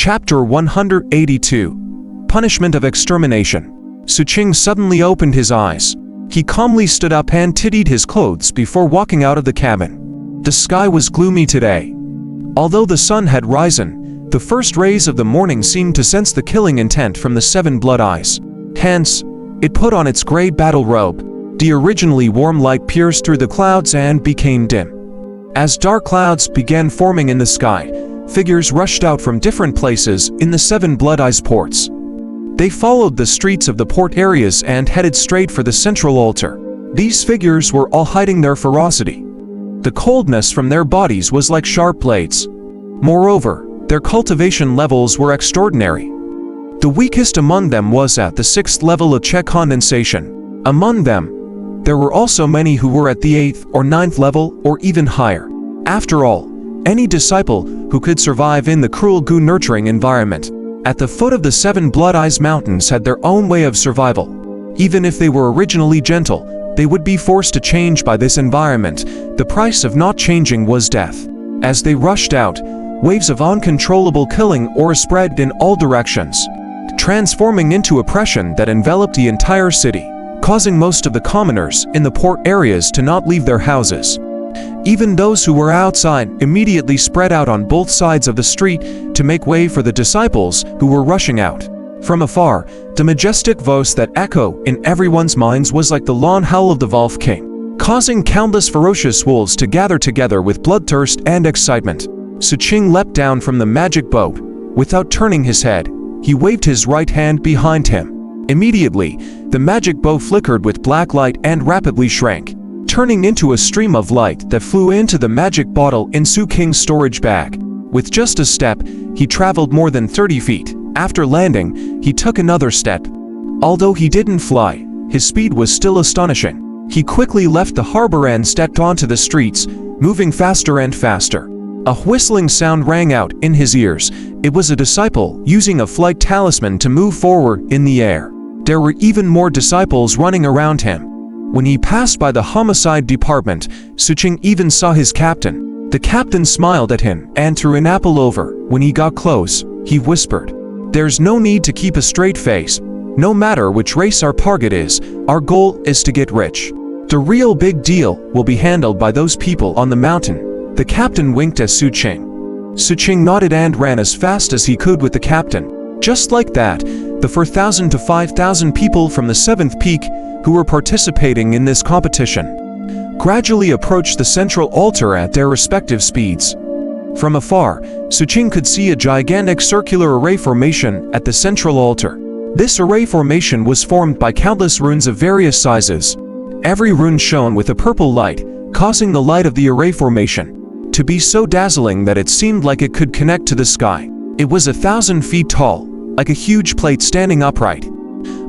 Chapter 182. Punishment of Extermination. Xu Qing suddenly opened his eyes. He calmly stood up and tidied his clothes before walking out of the cabin. The sky was gloomy today. Although the sun had risen, the first rays of the morning seemed to sense the killing intent from the 7 blood eyes. Hence, it put on its gray battle robe. The originally warm light pierced through the clouds and became dim. As dark clouds began forming in the sky, figures rushed out from different places in the 7 blood eyes ports. They followed the streets of the port areas and headed straight for the central altar. These figures were all hiding their ferocity. The coldness from their bodies was like sharp blades. Moreover, their cultivation levels were extraordinary. The weakest among them was at the 6th level of check condensation. Among them, there were also many who were at the 8th or 9th level or even higher. After all, any disciple who could survive in the cruel goo nurturing environment at the foot of the 7 Blood Eyes Mountains had their own way of survival. Even if they were originally gentle, they would be forced to change by this environment. The price of not changing was death. As they rushed out, waves of uncontrollable killing or spread in all directions, transforming into oppression that enveloped the entire city, causing most of the commoners in the port areas to not leave their houses. Even those who were outside immediately spread out on both sides of the street to make way for the disciples who were rushing out. From afar, the majestic voice that echoed in everyone's minds was like the long howl of the Wolf King, causing countless ferocious wolves to gather together with bloodthirst and excitement. Xu Qing leapt down from the magic boat. Without turning his head, he waved his right hand behind him. Immediately, the magic bow flickered with black light and rapidly shrank, turning into a stream of light that flew into the magic bottle in Xu Qing's storage bag. With just a step, he traveled more than 30 feet. After landing, he took another step. Although he didn't fly, his speed was still astonishing. He quickly left the harbor and stepped onto the streets, moving faster and faster. A whistling sound rang out in his ears. It was a disciple using a flight talisman to move forward in the air. There were even more disciples running around him. When he passed by the homicide department, Xu Qing even saw his captain. The captain smiled at him and threw an apple over. When he got close, he whispered, "There's no need to keep a straight face. No matter which race our target is, our goal is to get rich. The real big deal will be handled by those people on the mountain." The captain winked at Xu Qing. Xu Qing nodded and ran as fast as he could with the captain. Just like that, the 4,000 to 5,000 people from the 7th peak who were participating in this competition gradually approached the central altar at their respective speeds. From afar, Xu Qing could see a gigantic circular array formation at the central altar. This array formation was formed by countless runes of various sizes. Every rune shone with a purple light, causing the light of the array formation to be so dazzling that it seemed like it could connect to the sky. It was 1,000 feet tall, like a huge plate standing upright.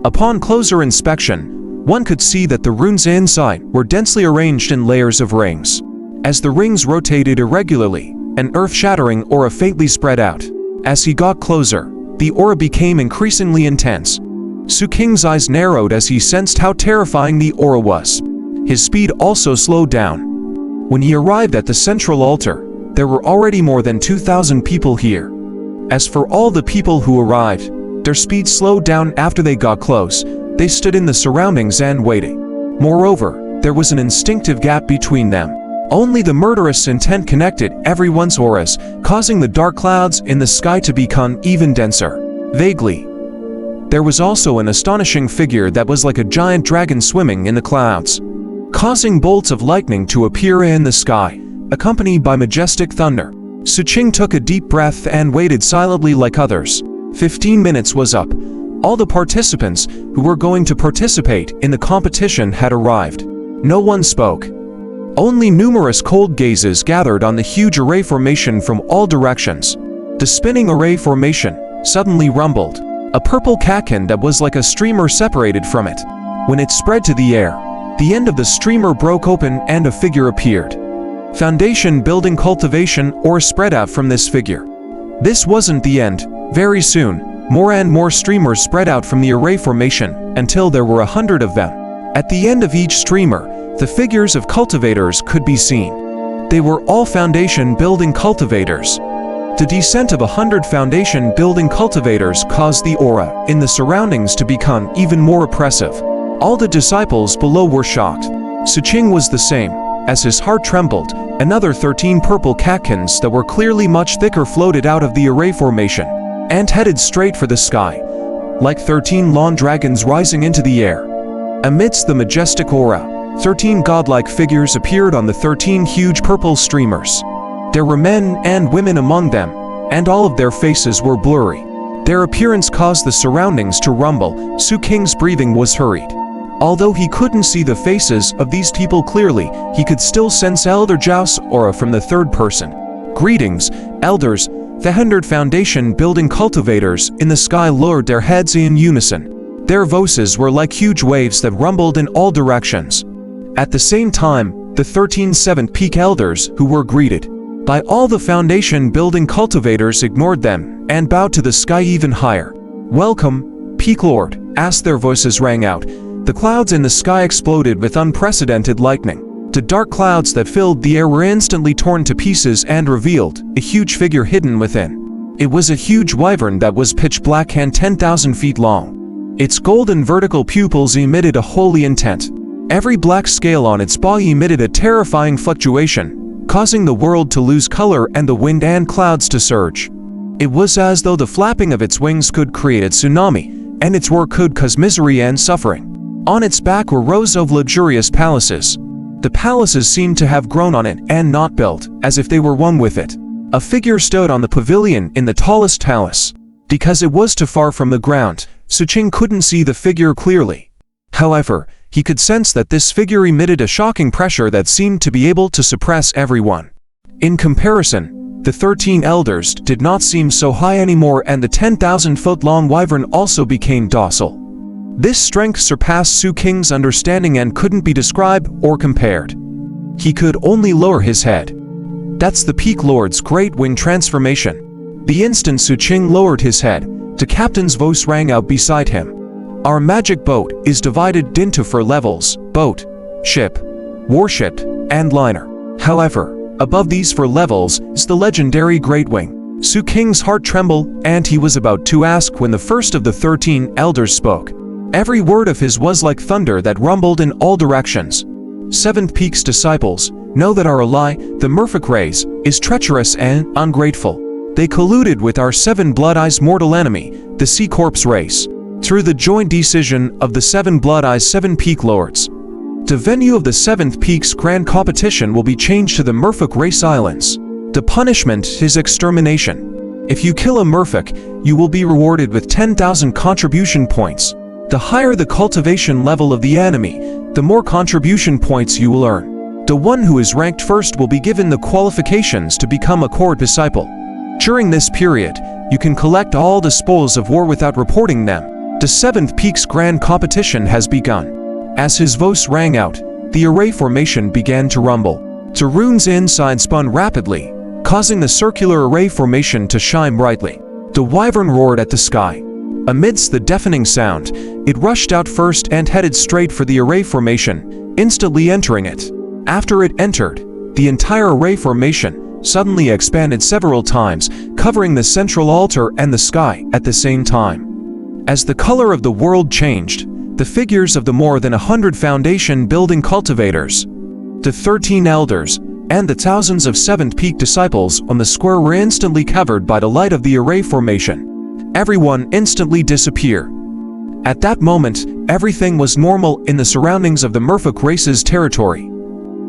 Upon closer inspection, one could see that the runes inside were densely arranged in layers of rings. As the rings rotated irregularly, an earth-shattering aura faintly spread out. As he got closer, the aura became increasingly intense. Xu Qing's eyes narrowed as he sensed how terrifying the aura was. His speed also slowed down. When he arrived at the central altar, there were already more than 2,000 people here. As for all the people who arrived, their speed slowed down after they got close. They stood in the surroundings and waited. Moreover, there was an instinctive gap between them. Only the murderous intent connected everyone's auras, causing the dark clouds in the sky to become even denser. Vaguely, there was also an astonishing figure that was like a giant dragon swimming in the clouds, causing bolts of lightning to appear in the sky, accompanied by majestic thunder. Xu Qing took a deep breath and waited silently like others. 15 minutes was up. All the participants who were going to participate in the competition had arrived. No one spoke. Only numerous cold gazes gathered on the huge array formation from all directions. The spinning array formation suddenly rumbled. A purple catkin that was like a streamer separated from it. When it spread to the air, the end of the streamer broke open and a figure appeared. Foundation building cultivation or spread out from this figure. This wasn't the end. Very soon, more and more streamers spread out from the array formation until there were 100 of them. At the end of each streamer, the figures of cultivators could be seen. They were all foundation building cultivators. The descent of 100 foundation-building cultivators caused the aura in the surroundings to become even more oppressive. All the disciples below were shocked. Xu Qing was the same. As his heart trembled, another 13 purple catkins that were clearly much thicker floated out of the array formation and headed straight for the sky, like 13 long dragons rising into the air. Amidst the majestic aura, 13 godlike figures appeared on the 13 huge purple streamers. There were men and women among them, and all of their faces were blurry. Their appearance caused the surroundings to rumble. Xu Qing's breathing was hurried. Although he couldn't see the faces of these people clearly, he could still sense Elder Zhao's aura from the third person. Greetings, elders. The 100 foundation-building cultivators in the sky lowered their heads in unison. Their voices were like huge waves that rumbled in all directions. At the same time, the 13 seventh peak elders who were greeted by all the foundation-building cultivators ignored them and bowed to the sky even higher. "Welcome, Peak Lord," as their voices rang out. The clouds in the sky exploded with unprecedented lightning. The dark clouds that filled the air were instantly torn to pieces and revealed a huge figure hidden within. It was a huge wyvern that was pitch black and 10,000 feet long. Its golden vertical pupils emitted a holy intent. Every black scale on its body emitted a terrifying fluctuation, causing the world to lose color and the wind and clouds to surge. It was as though the flapping of its wings could create a tsunami, and its roar could cause misery and suffering. On its back were rows of luxurious palaces. The palaces seemed to have grown on it and not built, as if they were one with it. A figure stood on the pavilion in the tallest palace. Because it was too far from the ground, Xu Qing couldn't see the figure clearly. However, he could sense that this figure emitted a shocking pressure that seemed to be able to suppress everyone. In comparison, the 13 elders did not seem so high anymore, and the 10,000-foot-long wyvern also became docile. This strength surpassed Xu Qing's understanding and couldn't be described or compared. He could only lower his head. That's the Peak Lord's great wing transformation. The instant Xu Qing lowered his head, the captain's voice rang out beside him. "Our magic boat is divided into 4 levels: boat, ship, warship, and liner. However, above these 4 levels is the legendary Great Wing." Xu Qing's heart trembled, and he was about to ask when the first of the 13 elders spoke. Every word of his was like thunder that rumbled in all directions. "Seventh Peak's disciples know that our ally, the Merfolk race, is treacherous and ungrateful. They colluded with our 7 Blood Eyes' mortal enemy, the Sea Corpse race, through the joint decision of the 7 Blood Eyes' 7 Peak Lords. The venue of the 7th Peak's grand competition will be changed to the Merfolk Race Islands. The punishment is extermination. If you kill a Merfolk, you will be rewarded with 10,000 contribution points. The higher the cultivation level of the enemy, the more contribution points you will earn. The one who is ranked first will be given the qualifications to become a core disciple. During this period, you can collect all the spoils of war without reporting them. The 7th Peak's grand competition has begun." As his voice rang out, the array formation began to rumble. The runes inside spun rapidly, causing the circular array formation to shine brightly. The wyvern roared at the sky. Amidst the deafening sound, it rushed out first and headed straight for the array formation, instantly entering it. After it entered, the entire array formation suddenly expanded several times, covering the central altar and the sky at the same time. As the color of the world changed, the figures of the more than 100 foundation-building cultivators, the 13 elders, and the thousands of 7th Peak disciples on the square were instantly covered by the light of the array formation. Everyone instantly disappeared. At that moment, everything was normal in the surroundings of the Merfolk race's territory.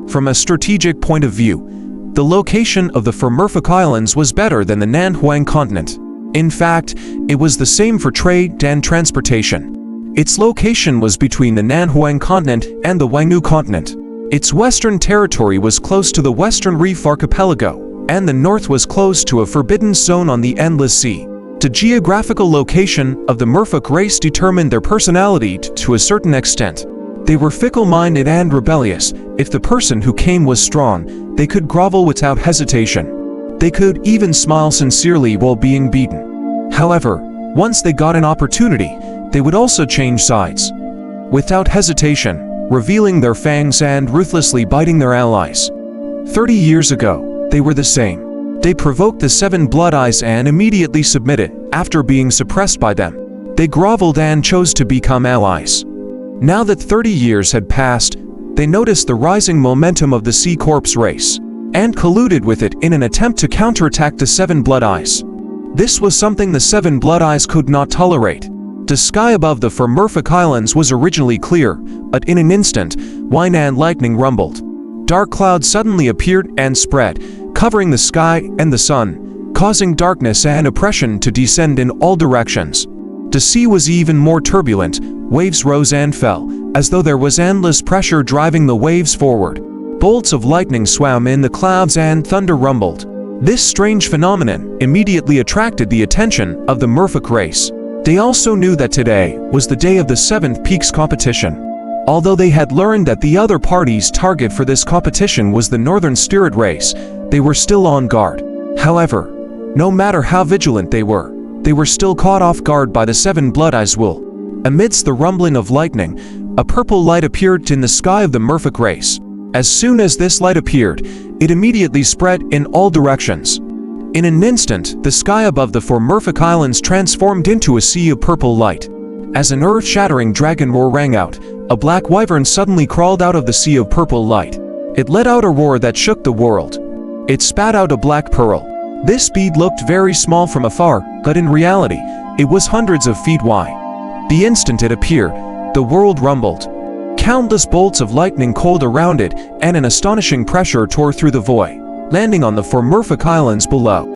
From a strategic point of view, the location of the 4 Merfolk Islands was better than the Nanhuang continent. In fact, it was the same for trade and transportation. Its location was between the Nanhuang continent and the Wangnu continent. Its western territory was close to the Western Reef Archipelago, and the north was close to a forbidden zone on the Endless Sea. The geographical location of the Merfolk race determined their personality to a certain extent. They were fickle-minded and rebellious. If the person who came was strong, they could grovel without hesitation. They could even smile sincerely while being beaten. However, once they got an opportunity, they would also change sides, without hesitation, revealing their fangs and ruthlessly biting their allies. 30 years ago, they were the same. They provoked the 7 Blood Eyes and immediately submitted, after being suppressed by them. They groveled and chose to become allies. Now that 30 years had passed, they noticed the rising momentum of the Sea Corpse race, and colluded with it in an attempt to counterattack the 7 Blood Eyes. This was something the 7 Blood Eyes could not tolerate. The sky above the Furmurfic Islands was originally clear, but in an instant, wine and lightning rumbled. Dark clouds suddenly appeared and spread, covering the sky and the sun, causing darkness and oppression to descend in all directions. The sea was even more turbulent, waves rose and fell, as though there was endless pressure driving the waves forward. Bolts of lightning swam in the clouds and thunder rumbled. This strange phenomenon immediately attracted the attention of the Merfolk race. They also knew that today was the day of the 7th Peaks competition. Although they had learned that the other party's target for this competition was the Northern Spirit race, they were still on guard. However, no matter how vigilant they were still caught off guard by the 7 Blood Eyes wool. Amidst the rumbling of lightning, a purple light appeared in the sky of the Merfolk race. As soon as this light appeared, it immediately spread in all directions. In an instant, the sky above the Furmurfic Islands transformed into a sea of purple light. As an earth-shattering dragon roar rang out, a black wyvern suddenly crawled out of the sea of purple light. It let out a roar that shook the world. It spat out a black pearl. This bead looked very small from afar, but in reality, it was hundreds of feet wide. The instant it appeared, the world rumbled. Countless bolts of lightning coiled around it, and an astonishing pressure tore through the void, landing on the Furmurfic Islands below.